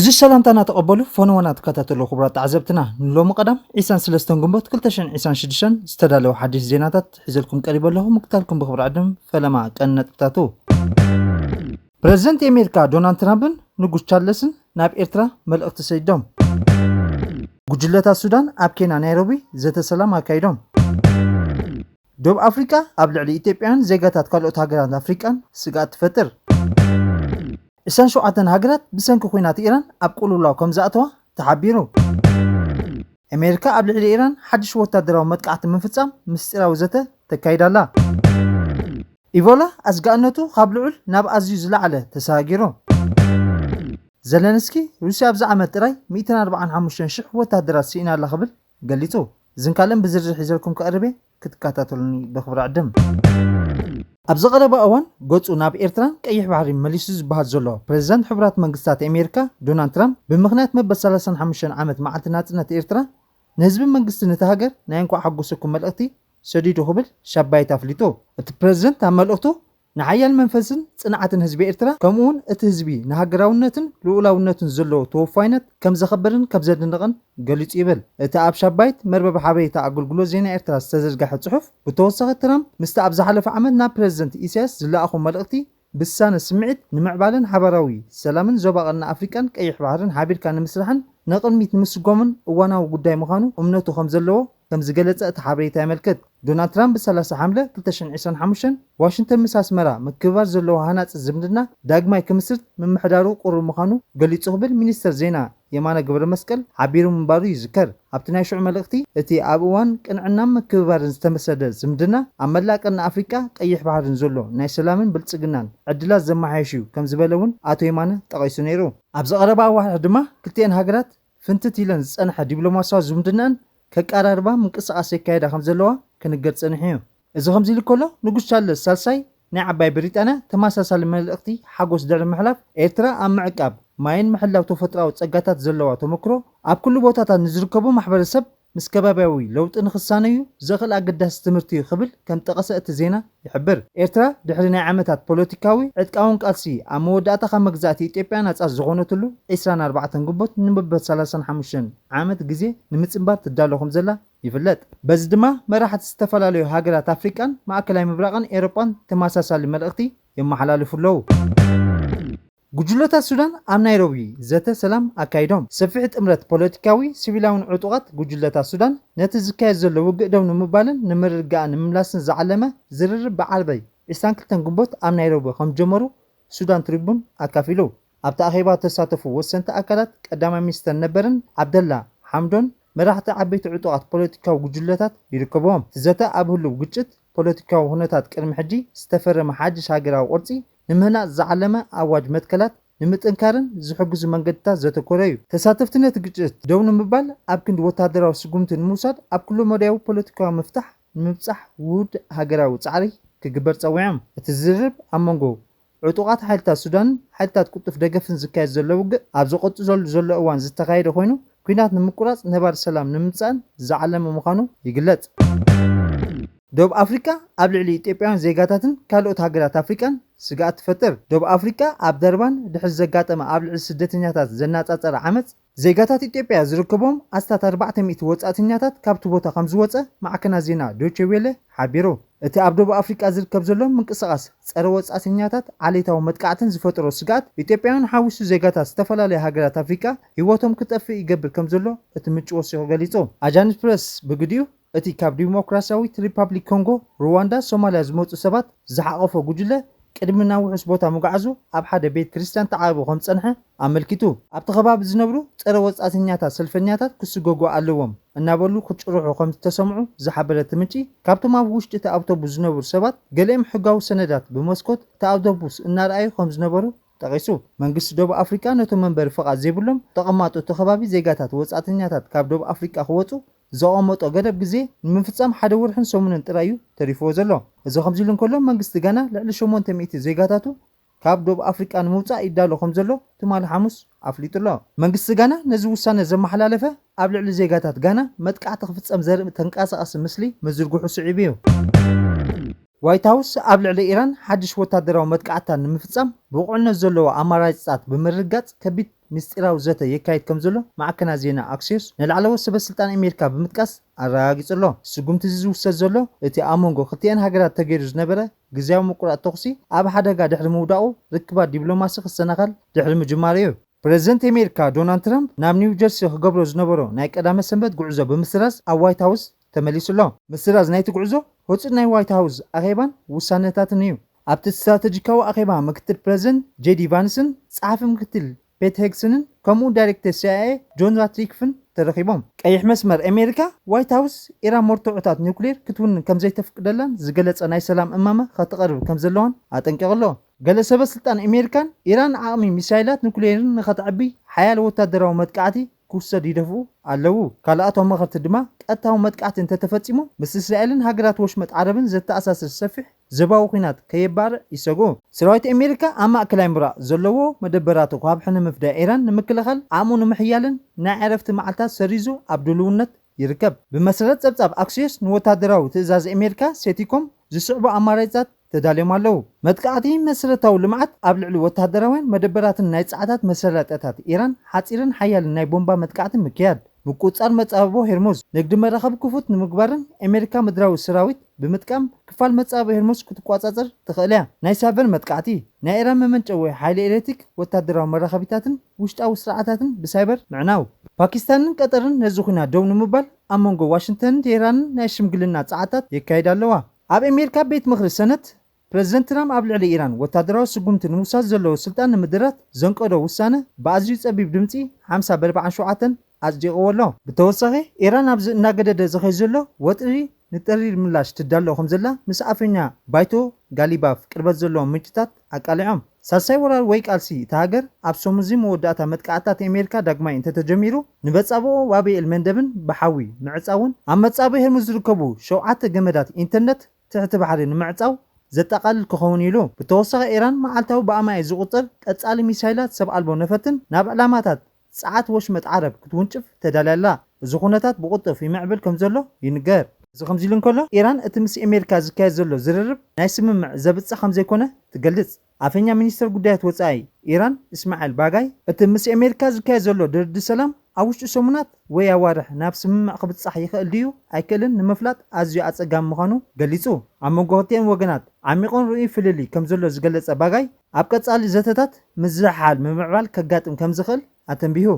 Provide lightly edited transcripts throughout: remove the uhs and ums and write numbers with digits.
عزيز سلامتنا تقبلوا فنوانا تكتاتلو خبرات عزبتنا نلو مقدم عيسان سلستن قنبوت كلتشن عيسان شدشن استدالو حديث زيناتات حزلكم قريبا له مقتالكم بخبر عدم فلما كأنت تاتو بريزنت أمريكا دونالد ترامبن نقوش تشارلسن ناب إرترا ملقت سيدوم قجلتا السودان أب كينا نيروبي زيت السلام أكايدوم دوب أفريكا أبلع لي إتيبيان زيغاتات كالوت هاجران أفريكان سيغات فتر إسان شوعتن هاجرات بسنكو خوينات إيران أبقولوا الله كم زاتوا تحبيرو أمريكا أبلع لي إيران حدش وتدراو متقعت من فتسام مستيرا وزته تكايد الله إيفولا أزقانتو خابلعول ناب أزيز لعله تساقيرو زلنسكي روسيا بزع متراي 245 شح وتدرا سينا لخبل قاليتو زنكالن بزرج حزلكم كقربي كتكاتاتلني بخبر عدم أبز غرب أوان قدسو ناب إيرتران كأيح بحري مليسوز بهاد زولو بريزنت حبرات منقستات أمريكا دونالد ترامب بمخنات مبت 35 عامت مع تناتنا إيرترا نهزب منقست نتهاجر ناينكو حقوسكم ملقتي سديدو خبل شاباي تافليتو البريزنت عملقتو نعيال منفسن صنعتن حزب إيرترا كمون ات حزبي نهاجراونتن لولاونتن زلو توفاينت كم زخبرن كبزدنقن قاليص يبل اتا اب شابايت مربب حبيتا اغلغلو زينا إيرترا استزرجح صحف بتوسخ ترامب مستعب زحلف عمدنا بريزيدنت إيساس زلاخو ملقتي بسان سمعت نمعبالن حبراوي سلامن زوباقنا أفريكان كيح بحرن حابير كان مسرحن نقلميت مسقومن وانا قداي مخانو امنتو خمزلو كم زقلت تحبريتا ملكت دونالد ترامب بسلاسة حملة 2025 واشنطن مساس مرا مكبار زلو هانات الزمدنا داقماي كمسرت من محدارو قرر مخانو قال يتصخبل مينيستر زينا يمانا قبر مسكل عبيرو من بارو يذكر ابتناي شعو ملقتي اتي ابوان كنعنا مكبار نستمسد زمدنا عملاك ان افريكا قيح بحرن زلو ناي سلامن بلصقنان عدلات زمحايشو كم زبلون اتو يمانا تقيسو نيرو ابز قربا واحد دما كلتين هاجرات فنتتيلن صنح دبلوماسيا زمدنان كقراربا منقصاص يكايدا خم زلوا كنقد صنحيو اذا خمزي لكله نقول شال سالساي ناي عباي بريطانيا تماساسال ملقتي حقوس در محلف إيرترا ام معقاب ماين محلاو تفطراو صقاتات زلوا تمكرو اب كل بوتاتات نزركبو محبرسب مسكباباوي لوط نخصانيو زخل اقداس تمرتي خبل كم تقسأت زينا يحبر إيرترا دحرنا عامتات بوليتيكاوي عدقاون قالسي اموداتا خمغزاتي إثيوبيا نصاص زغونتلو 24 قبوت نمبت 35 عامت غزي نمصنبار تدالوخم زلا يفلت بس دما مراحت استفلاليو هاجرات افريكان ماكلاي مبرقن ايروبان تماساسال ملقتي يمحلالفلو قجلتا السودان ام نيروبي زت سلام اكايدوم سفحت امرت بوليتيكاوي سيفيلاون عطوقات قجلتا السودان نتزكاي زلو وقدو نمبالن نمرقان مملاسن زعلمه زرر بعلبي استانكلتن قنبوت ام نيروبي خم جمرو سودان تريبون اكافيلو ابتا اخيبا تساتفو وسنت اكلات قدام ميستر نبرن عبد الله حمدون مراحت عبيت عطوقات بوليتيكاو قجلتات يركبوهم زتا ابهلو قجت بوليتيكاو هنتات قرم حجي استفر محاجش هاجراو قرصي نمهنا زعلمه اواج متكلات نمتنكارن زحجز منقدتا زتكوريو تساتفتنه تقجت دون مبال اب كند وتادراو سقومت الموساد اب كل موديو بوليتيكا مفتح نمصح وود هاجراو صعري كجبر صويعم تزرب امونغو عطوقات حالتا السودان حالتا قطف دغفن زكاي زلوق اب زقط زلو اوان زتخايد خوينو كينات نمقراص نبار سلام نمصان زعلمه مخانو يقلط دوب أفريكا أبلع لي إثيوبيان زيغاتاتن كالوت هاجرات أفريكان سقات فتر دوب أفريكا أبدربان دحز زقاتما أبلع السدتنياتات زناتصر عمت زيغاتات إثيوبيا زركبهم أستات 400 وصاتنياتات كابتو بوتا 5 وصه معكنا زينا دوتشي ويله حبيرو እቲ ኣብ ደቡብ ኣፍሪካ ዝርከብ ዘሎ ምንቅስቓስ ጸረ ወጻእተኛታት ዓሌታዊ መጥቃዕትን ዝፈጥሮ ስጋት ኢትዮጵያን ሓዊሱ ዜጋታት ዝተፈላለዩ ሃገራት ኣፍሪካ ህይወቶም ክጠፍእ ይገብር ከም ዘሎ እቲ ምንጭ ወሲኹ ገሊጹ ኣጃንስ ፕረስ ብግዲኡ እቲ ካብ ዲሞክራሲያዊት ሪፐብሊክ ኮንጎ ሩዋንዳ ሶማልያ ዝመጹ ሰባት ዝሓቐፈ ጉጅለ ቅድምና ውሕስ ቦታ መጓዓዙ ኣብ ሓደ ቤት ክርስቲያን ተዓርቦ ከም ጸንሐ ኣመልኪቱ ኣብቲ ከባቢ ዝነብሩ ጸረ ወጻእተኛታት ሰልፈኛታት ክስገጉ ኣለዎም እናበሉ ክጭርሑ ከም ተሰምዑ ዝሓበረት ምንጪ ካብቶም ኣብ ውሽጢ እቲ ኣውቶቡስ ዝነብሩ ሰባት ገሊኦም ሕጋዊ ሰነዳት ብመስኮት እቲ ኣውቶቡስ እናርኣዩ ከም ዝነበሩ ጠቂሱ መንግስቲ ደቡብ ኣፍሪካ ነቶም መንበሪ ፍቃድ ዘይብሎም ተቐማጡ እቲ ከባቢ ዜጋታት ወጻእተኛታት ካብ ደቡብ ኣፍሪካ ክወፁ زقامت أجرب جزء من فتسام حدا ورحن سومن ترايو تريفو زلا إذا خمسين كلهم منجست جانا لأن شومن تميت زيجاتاتو كاب دوب أفريقيا موتا إدالو خمسلو تمال حمص أفليت الله منجست جانا نزو سنة زم حلالفة قبل الزيجاتات جانا متكعت خفتسام زر تنقاس أصل مثلي مزرقو حسعيبيو ዋይት ሃውስ ኣብ ልዕሊ ኢራን ሓድሽ ወታደራዊ መጥቃዕታ ንምፍጻም ብቑዕነት ዘለዎ ኣማራጺታት ብምርጋጽ ከቢድ ምስጢራዊ ዘተ የካይድ ከም ዘሎ ማዕከናት ዜና ኣክሲዮስ ንላዕለዎት ሰበስልጣን ኣሜሪካ ብምጥቃስ ኣረጋጊጹ ኣሎ። ስጉምቲ ዝውሰድ ዘሎ እቲ ኣብ መንጎ ክልቲአን ሃገራት ተገይሩ ዝነበረ ግዝያዊ ምቁራጽ ተኹሲ ኣብ ሓደጋ ድሕሪ ምውዳቑ ርክባት ዲፕሎማሲ ክሰናኸል ድሕሪ ምጅማር እዩ። ፕሬዚደንት ኣሜሪካ ዶናልድ ትራምፕ ናብ ኒው ጀርሲ ክገብሮ ዝነበሮ ናይ ቀዳመ ሰንበት ጉዕዞ ብምስራዝ ኣብ ዋይት ሃውስ ተመሊሱ ኣሎ። ምስራዝ ናይቲ ጉዕዞ ህፁፅ ናይ ዋይት ሃውስ ኣኼባን ውሳነታትን እዩ። ኣብቲ ስትራቴጂካዊ ኣኼባ ምክትል ፕሬዚደንት ጄዲ ቫንስን ጸሓፊ ምክትል ፔት ሄግስንን ከምኡ ዳይሬክተር CIA ጆን ራትክሊፍን ተረኺቦም ቀይሕ መስመር ኣሜሪካ ዋይት ሃውስ ኢራን መርትዖታት ኒውክሌር ክትውንን ከም ዘይተፍቅደላን ዝገለጸ ናይ ሰላም እማመ ከተቕርብ ከም ዘለዋን ኣጠንቂቑ ኣሎ። ገለ ሰበስልጣን ኣሜሪካን ኢራን ዓቕሚ ሚሳይላት ኒውክሌርን ንኸትዕቢ ሓያል ወታደራዊ መጥቃዕቲ ክውሰድ ይደፍኡ ኣለዉ። ካልኣቶም መኸርቲ ድማ ቀጥታዊ መጥቃዕቲ እንተተፈጺሙ ምስ እስራኤልን ሃገራት ወሽመጥ ዓረብን ዘተኣሳስር ሰፊሕ ዘባዊ ኩናት ከየባርዕ ይሰግኡ። ሰራዊት ኣሜሪካ ኣብ ማእከላይ ምብራቕ ዘለዎ መደበራቱ ካብ ንምፍዳይ ኢራን ንምክልኻል ዓቕሙ ንምሕያልን ናይ ዕረፍቲ መዓልታት ሰሪዙ ኣብ ድልውነት ይርከብ። ብመሰረት ጸብጻብ ኣክሲዮስ ንወታደራዊ ትእዛዝ ኣሜሪካ ሴቲኮም ዝስዕቡ ኣማራጺታት ተዳልዮም ኣለዉ። መጥቃዕቲ መሰረታዊ ልምዓት ኣብ ልዕሊ ወታደራውያን መደበራትን ናይ ጸዓታት መሰረታታት ኢራን ሓጺርን ሓያልን ናይ ቦምባ መጥቃዕቲ ምክያድ ምቁጻር መጻበቦ ሄርሞዝ ንግዲ መራኸቢ ክፉት ንምግባርን ኣሜሪካ ምድራዊ ሰራዊት ብምጥቃም ክፋል መጻበቦ ሄርሞዝ ክትቋጻጸር ትኽእል እያ። ናይ ሳቨር መጥቃዕቲ ናይ ኢራን መመንጨዊ ሓይሊ ኤሌክትሪክ ወታደራዊ መራኸቢታትን ውሽጣዊ ስርዓታትን ብሳይበር ምዕናው ፓኪስታንን ቀጠርን ነዚ ኩናት ደው ንምባል ኣብ መንጎ ዋሽንግተንን ቴህራንን ናይ ሽምግልና ጸዓታት የካይድ ኣለዋ። ኣብ ኣሜሪካ ቤት ምክሪ ሰነት ፕሬዚደንት ትራምፕ ኣብ ልዕሊ ኢራን ወታደራዊ ስጉምቲ ንምውሳድ ዘለዎ ስልጣን ንምድራት ዘንቀዶ ውሳነ ብኣዝዩ ጸቢብ ድምፂ 50-47 ኣጽዲቕዎ ኣሎ። ብተወሳኺ ኢራን ኣብዚ እናገደደ ዝኸይ ዘሎ ወጥሪ ንጠሪር ምላሽ ትዳሎ ከም ዘላ ምስ ኣፈኛ ባይቶ ጋሊባፍ ቅርበት ዘለዎም ምንጭታት ኣቃሊዖም። ሳልሳይ ወራር ወይ ቃልሲ እቲ ሃገር ኣብ ሶሙዚ መወዳእታ መጥቃዕታት ኣሜሪካ ዳግማይ እንተተጀሚሩ ንመጻብኦ ዋቢኤል መንደብን ብሓዊ ምዕጻውን ኣብ መጻብኦ ሄርሙዝ ዝርከቡ 7 ገመዳት ኢንተርነት ትሕቲ ባሕሪ ንምዕጻው ዘጠቃልል ክኸውን ኢሉ። ብተወሳኺ ኢራን መዓልታዊ ብኣማይ ዝቁፅር ቀጻሊ ሚሳይላት ሰብ ኣልቦ ነፈትን ናብ ዕላማታት ጸዓት ወሽመጥ ዓረብ ክትውንጭፍ ተዳልያላ። እዚ ኩነታት ብቁጥፍ ይምዕብል ከም ዘሎ ይንገር። እዚ ከምዚ ኢሉ እንከሎ ኢራን እቲ ምስ ኣሜሪካ ዝካየድ ዘሎ ዝርርብ ናይ ስምምዕ ዘብፅሕ ከም ዘይኮነ ትገልጽ። ኣፈኛ ሚኒስትር ጉዳያት ወጻኢ ኢራን እስማኤል ባጋይ እቲ ምስ ኣሜሪካ ዝካየድ ዘሎ ድርድር ሰላም ኣብ ውሽጢ ሰሙናት ወይ ኣዋርሕ ናብ ስምምዕ ክብፅሕ ይኽእል ድዩ ኣይክእልን ንምፍላጥ ኣዝዩ ኣጸጋሚ ምዃኑ ገሊጹ። ኣብ መንጎ ክልቲአን ወገናት ዓሚቑን ርኡይ ፍልሊ ከም ዘሎ ዝገለጸ ባጋይ ኣብ ቀጻሊ ዘተታት ምዝሕሓል ምምዕባል ከጋጥም ከም ዝኽእል ኣተንቢሁ።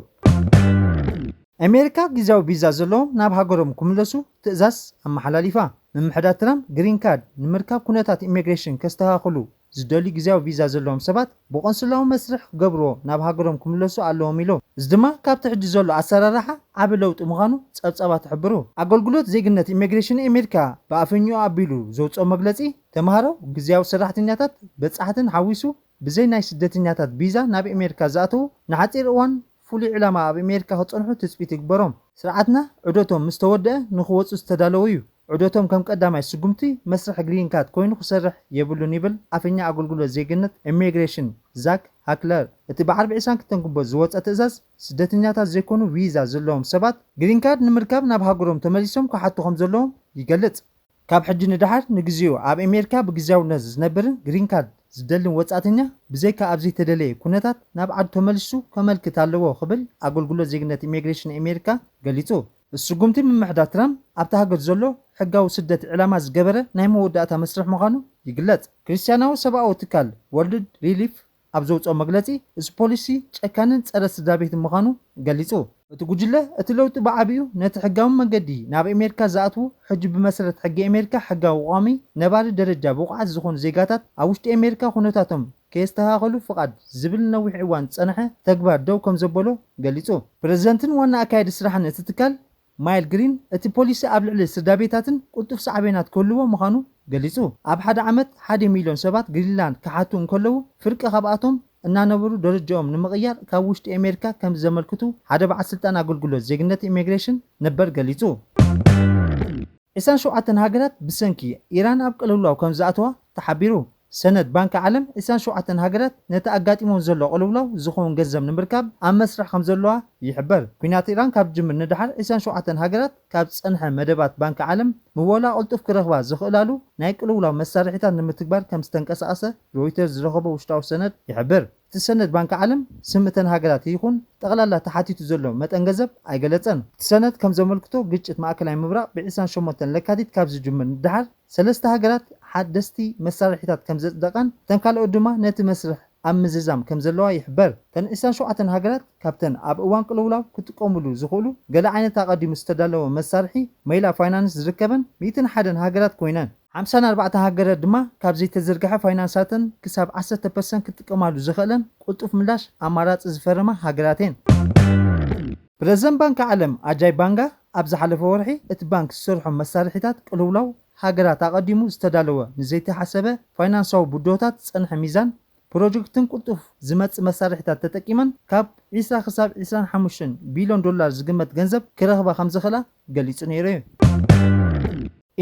ኣሜሪካ ግዜያዊ ቪዛ ዘለዎም ናብ ሃገሮም ክምለሱ ትእዛዝ ኣመሓላሊፋ። ምምሕዳር ትራምፕ ግሪን ካርድ ንምርካብ ኩነታት ኢሚግሬሽን ከስተኻኽሉ ዝደልዩ ግዜያዊ ቪዛ ዘለዎም ሰባት ብቆንስላዊ መስርሕ ክገብርዎ ናብ ሃገሮም ክምለሱ ኣለዎም ኢሉ። እዚ ድማ ካብቲ ሕጂ ዘሎ ኣሰራርሓ ዓብ ለውጢ ምዃኑ ጸብጻባት ይሕብሩ። ኣገልግሎት ዜግነት ኢሚግሬሽን ኣሜሪካ ብኣፈኝኡ ኣቢሉ ዘውፅኦ መግለጺ ተምሃሮ ግዜያዊ ሰራሕተኛታት በጻሕትን ሓዊሱ ብዘይ ናይ ስደተኛታት ቪዛ ናብ ኣሜሪካ ዝኣተዉ ንሓፂር እዋን ፍሉይ ዕላማ ኣብ ኣሜሪካ ክጸንሑ ትጽቢት ይግበሮም። ስርዓትና ዑደቶም ምስ ተወድአ ንኽወፁ ዝተዳለወ እዩ። ዑደቶም ከም ቀዳማይ ስጉምቲ መስርሕ ግሪን ካርድ ኮይኑ ክሰርሕ የብሉን ይብል ኣፈኛ ኣገልግሎት ዜግነት ኢሚግሬሽን ዛክ ሃክለር። እቲ ብ42 ግንቦት ዝወፀ ትእዛዝ ስደተኛታት ዘይኮኑ ቪዛ ዘለዎም ሰባት ግሪን ካርድ ንምርካብ ናብ ሃገሮም ተመሊሶም ክሓቱ ከም ዘለዎም ይገልጽ። ካብ ሕጂ ንድሓር ንግዚኡ ኣብ ኣሜሪካ ብግዜያውነት ዝነብርን ግሪን ካርድ ዝደልን ወጻእተኛ ብዘይካ ኣብዚ ተደለየ ኩነታት ናብ ዓዱ ተመሊሱ ከመልክት ኣለዎ ክብል ኣገልግሎት ዜግነት ኢሚግሬሽን ኣሜሪካ ገሊጹ። السجومتي من محدات ترامب أبتهاجر زلو حقاو سدة علامة زجبرة نايم وداتا مسرح مخانو يقلت كريستيانو سبعة تكال وورلد ريليف أبزوت أو مغلاتي إس بوليسي تأكانت أرس دابيت مخانو قاليتو تقول له أتلو تبعبيو نتحقاو مجدي ناب أمريكا زاتو حجب مسألة حق أمريكا حقاو قامي نبار درجة بوقعة زخون زيجاتات أوشت أمريكا خونتاتهم كيستهاغلو فقط زبل نوي حيوان صنحة تكبر دوكم زبولو قاليتو بريزنتن وانا أكايد سرحان تتكال مايل جرين اتي بوليسي قبل السردابيتاتن قطف صعبينات كلوا مخانو قاليتو اب حد عمت 1 مليون سبات جرينلاند كحاتون كلوا فرق خباتهم እና ነብሩ ደረጃኦም ንምቕያር ካብ ውሽጢ ኣሜሪካ ከም ዘመልክቱ ሓደ በዓል ስልጣን ኣገልግሎት ዜግነት ኢሚግሬሽን ነበር ገሊጹ። 27 ሃገራት ብሰንኪ ኢራን ኣብ ቅልውላው ከም ዝኣተዋ ተሓቢሩ። ሰነድ ባንኪ ዓለም 27 ሃገራት ነቲ ኣጋጢሞም ዘሎ ቅልውላው ዝኸውን ገንዘብ ንምርካብ ኣብ መስርሕ ከም ዘለዋ ይሕበር። ኩናት ኢራን ካብ ጅምር ንድሓር 27 ሃገራት ካብ ፀንሐ መደባት ባንኪ ዓለም ምወላ ቅልጡፍ ክረኽባ ዝኽእላሉ ናይ ቅልውላው መሳርሒታት ንምትግባር ከም ዝተንቀሳቐሰ ሮይተርስ ዝረኸቦ ውሽጣዊ ሰነድ ይሕብር። እቲ ሰነድ ባንኪ ዓለም ስምተን ሃገራት ይኹን ጠቕላላ ተሓቲቱ ዘሎ መጠን ገንዘብ ኣይገለፀን። እቲ ሰነድ ከም ዘመልክቶ ግጭት ማእከላይ ምብራቅ ብ28 ለካቲት ካብ ዝጅምር ንድሓር 3 ሃገራት ሓደስቲ መሳርሒታት ከም ዘጽደቐን ተን ካልኦት ድማ ነቲ መስርሕ ኣብ ምዝዛም ከም ዘለዋ ይሕበር። ተን 27 ሃገራት ካብተን ኣብ እዋን ቅልውላው ክጥቀሙሉ ዝኽእሉ ገለ ዓይነት ኣቐዲሙ ዝተዳለወ መሳርሒ ሜላ ፋይናንስ ዝርከበን 101 ሃገራት ኮይነን 54 ሃገራት ድማ ካብ ዘይተዘርግሐ ፋይናንሳትን ክሳብ 10% ክጥቀማሉ ዝኽእለን ቁልጡፍ ምላሽ ኣማራፂ ዝፈረማ ሃገራትን። ፕረዚደንት ባንኪ ዓለም ኣጃይ ባንጋ ኣብ ዝሓለፈ ወርሒ እቲ ባንክ ዝሰርሖም መሳርሒታት ቅልውላው ሃገራት ኣቐዲሙ ዝተዳለወ ንዘይተሓሰበ ፋይናንሳዊ ቡድሆታት ፀንሐ ሚዛን ፕሮጀክትን ቁልጡፍ ዝመፅእ መሳርሒታት ተጠቂመን ካብ 20 ክሳብ 25 ቢልዮን ዶላር ዝግመት ገንዘብ ክረኽባ ከም ዝኽእላ ገሊጹ ነይሩ እዩ።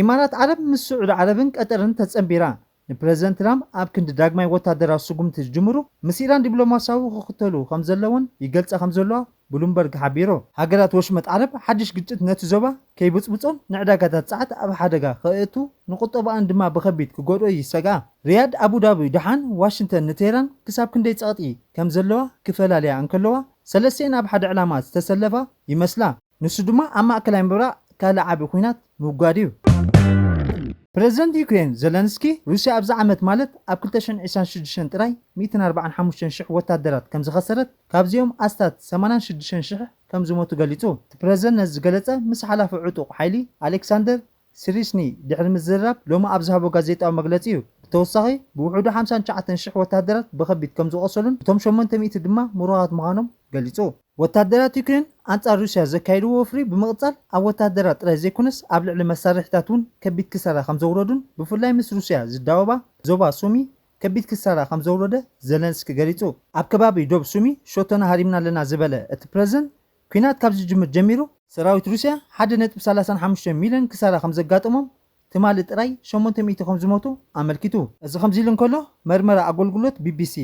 ኢማራት ዓረብ ምስ ስዑድ ዓረብን ቀጠርን ተፀንቢራ ንፕረዚደንት ትራምፕ ኣብ ክንዲ ዳግማይ ወታደራዊ ስጉምቲ ዝጅምሩ ምስ ኢራን ዲፕሎማስያዊ ክኽተሉ ከም ዘለዎን ይገልጻ ከም ዘለዋ ብሉምበርግ ሓቢሩ። ሃገራት ወሽመጥ ዓረብ ሓድሽ ግጭት ነቲ ዞባ ከይብፅብፆን ንዕዳጋታት ፀዓት ኣብ ሓደጋ ከእቱ ንቁጠባኣን ድማ ብከቢድ ክጎድኦ ይሰግኣ። ሪያድ፣ አቡዳቢ፣ ደሓን ዋሽንተን ንቴህራን ክሳብ ክንደይ ፀቕጢ ከም ዘለዋ ክፈላለያ እንከለዋ ሰለስተን ኣብ ሓደ ዕላማ ዝተሰለፋ ይመስላ። ንሱ ድማ ኣብ ማእከላይ ምብራቅ ካልእ ዓቢ ኩናት ምውጋድ እዩ። ፕረዚደንት ዩክሬን ዘለንስኪ ሩስያ ኣብዚ ዓመት ማለት ኣብ 2026 ጥራይ 145,000 ወታደራት ከም ዝኸሰረት ካብዚኦም ኣስታት 86,000 ከም ዝሞቱ ገሊጹ። እቲ ፕረዚደንት ነዚ ዝገለጸ ምስ ሓላፊ ዕጡቕ ሓይሊ ኣሌክሳንደር ሲሪስኒ ድሕሪ ምዝራብ ሎሚ ኣብ ዝሃቦ ጋዜጣዊ መግለፂ እዩ። ብተወሳኺ ብውሕዱ 59,000 ወታደራት ብከቢድ ከም ዝቆሰሉን እቶም 800 ድማ ምሩቓት ምዃኖም ገሊጹ። ወታደራት ዩክሬን ኣንጻር ሩስያ ዘካይድዎ ወፍሪ ብምቕጻል ኣብ ወታደራት ጥራይ ዘይኮነስ ኣብ ልዕሊ መሳርሒታት እውን ከቢድ ክሳራ ከም ዘውረዱን ብፍላይ ምስ ሩስያ ዝዳወባ ዞባ ሱሚ ከቢድ ክሳራ ከም ዘውረደ ዘለንስኪ ገሊጹ። ኣብ ከባቢ ዶብ ሱሚ ሾቶና ሃሪምና ኣለና ዝበለ እቲ ፕረዚደንት ኩናት ካብ ዝጅምር ጀሚሩ ሰራዊት ሩስያ 1.35 ሚልዮን ክሳራ ከም ዘጋጠሞም ትማሊ ጥራይ 800 ከም ዝሞቱ ኣመልኪቱ። እዚ ከምዚ ኢሉ እንከሎ መርመራ ኣገልግሎት ቢቢሲ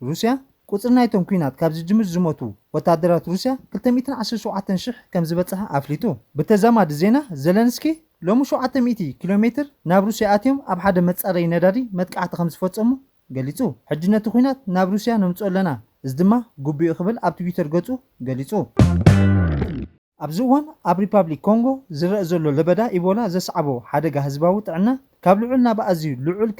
ሩስያ ቁፅሪ ናይቶም ኩናት ካብ ዝጅምር ዝሞቱ ወታደራት ሩስያ 217,000 ከም ዝበፅሐ ኣፍሊጡ። ብተዛማዲ ዜና ዘለንስኪ ሎሚ 700 ኪሎ ሜትር ናብ ሩስያ ኣትዮም ኣብ ሓደ መጻረይ ነዳዲ መጥቃዕቲ ከም ዝፈጸሙ ገሊጹ። ሕጂ ነቲ ኩናት ናብ ሩስያ ነምፅኦ ኣለና፣ እዚ ድማ ጉቢኡ ክብል ኣብ ትዊተር ገጹ ገሊጹ። ኣብዚ እዋን ኣብ ሪፓብሊክ ኮንጎ ዝረአ ዘሎ ለበዳ ኢቦላ ዘስዓቦ ሓደጋ ህዝባዊ ጥዕና ካብ ልዑል ናብ ኣዝዩ ልዑል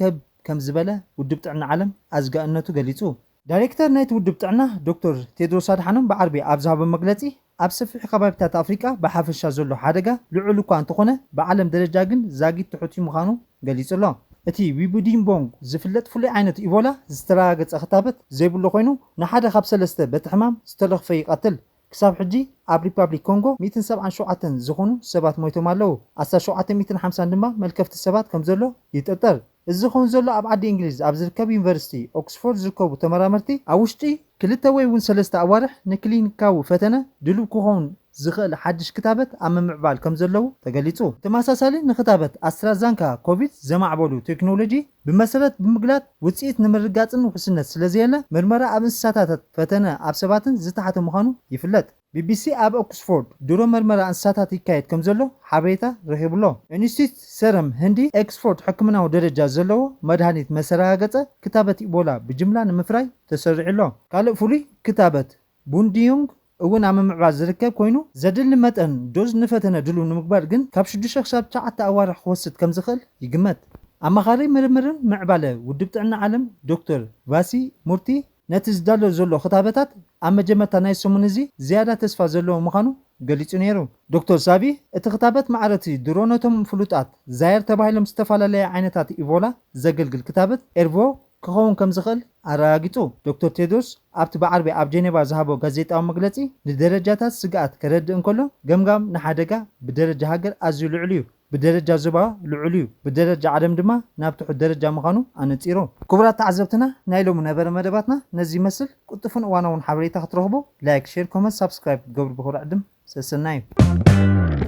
ከም ዝበለ ውድብ ጥዕና ዓለም ኣዝጋእነቱ ገሊጹ። ዳይሬክተር ናይቲ ውድብ ጥዕና ዶክተር ቴድሮስ ኣድሓኖም ብዓርቢ ኣብ ዝሃቦ መግለፂ ኣብ ሰፊሕ ከባቢታት ኣፍሪቃ ብሓፈሻ ዘሎ ሓደጋ ልዑል እኳ እንተኾነ ብዓለም ደረጃ ግን ዛጊድ ትሑት ምዃኑ ገሊጹ ኣሎ። እቲ ዊቡዲምቦንግ ዝፍለጥ ፍሉይ ዓይነት ኢቦላ ዝተረጋገፀ ክታበት ዘይብሉ ኮይኑ ንሓደ ካብ 3 በቲ ሕማም ዝተለኽፈ ይቐትል። ክሳብ ሕጂ ኣብ ሪፓብሊክ ኮንጎ 177 ዝኾኑ ሰባት ሞይቶም ኣለዉ። 750 ድማ መልከፍቲ ሰባት ከም ዘሎ ይጥርጠር። እዚ ኾን ዘሎ ኣብ ዓዲ እንግሊዝ ኣብ ዝርከብ ዩኒቨርሲቲ ኦክስፎርድ ዝርከቡ ተመራመርቲ ኣብ ውሽጢ 2 ወይ 3 ኣዋርሕ ንክሊኒካዊ ፈተነ ድሉው ክኸውን ዝኽእል ሓድሽ ክታበት ኣብ ምምዕባል ከም ዘለዉ ተገሊጹ። ተመሳሳሊ ንክታበት ኣስትራዛንካ ኮቪድ ዘማዕበሉ ቴክኖሎጂ ብመሰረት ብምግላጥ ውፅኢት ንምርጋፅን ውሕስነት ስለዘየለ ምርመራ ኣብ እንስሳታት ፈተነ ኣብ ሰባትን ዝተሓተ ምዃኑ ይፍለጥ። ቢቢሲ ኣብ ኦክስፎርድ ድሮ መርመራ እንስሳታት ይካየድ ከም ዘሎ ሓበሬታ ረኺቡሎ። ኢንስቲትዩት ሰረም ህንዲ ኤክስፎርድ ሕክምናዊ ደረጃ ዘለዎ መድሃኒት መሰረጋገፀ ክታበት ኢቦላ ብጅምላ ንምፍራይ ተሰሪዑሎ። ካልእ ፍሉይ ክታበት ቡንዲዩንግ እውን ኣብ ምምዕባል ዝርከብ ኮይኑ ዘድሊ መጠን ዶዝ ንፈተነ ድሉው ንምግባር ግን ካብ 6 ክሳብ 9 ኣዋርሕ ክወስድ ከም ዝኽእል ይግመት። ኣማኻሪ ምርምርን ምዕባለ ውድብ ጥዕና ዓለም ዶክተር ቫሲ ሙርቲ ነቲ ዝዳሎ ዘሎ ክታበታት ኣብ መጀመርታ ናይ ሰሙን እዚ ዝያዳ ተስፋ ዘለዎ ምዃኑ ገሊጹ ነይሩ። ዶክተር ሳቢ እቲ ክታበት ማዕረቲ ድሮ ነቶም ፍሉጣት ዛየር ተባሂሎም ዝተፈላለየ ዓይነታት ኢቦላ ዘገልግል ክታበት ኤርቮ ክኸውን ከም ዝኽእል ኣረጋጊጹ። ዶክተር ቴድሮስ ኣብቲ ብዓርቢ ኣብ ጄኔቫ ዝሃቦ ጋዜጣዊ መግለፂ ንደረጃታት ስግኣት ከረድእ እንከሎ ገምጋም ንሓደጋ ብደረጃ ሃገር ኣዝዩ ልዑል እዩ፣ ብደረጃ ዞባ ልዑል እዩ፣ ብደረጃ ዓለም ድማ ናብ ትሑት ደረጃ ምዃኑ ኣነፂሩ። ክቡራት ተዓዘብትና ናይ ሎሚ ነበረ መደባትና ነዚ ይመስል። ቁጥፉን እዋናውን ሓበሬታ ክትረኽቡ ላይክ፣ ሼር፣ ኮመንት፣ ሳብስክራይብ ትገብሩ ብኽብሪ ዕድም ሰሰና እዩ።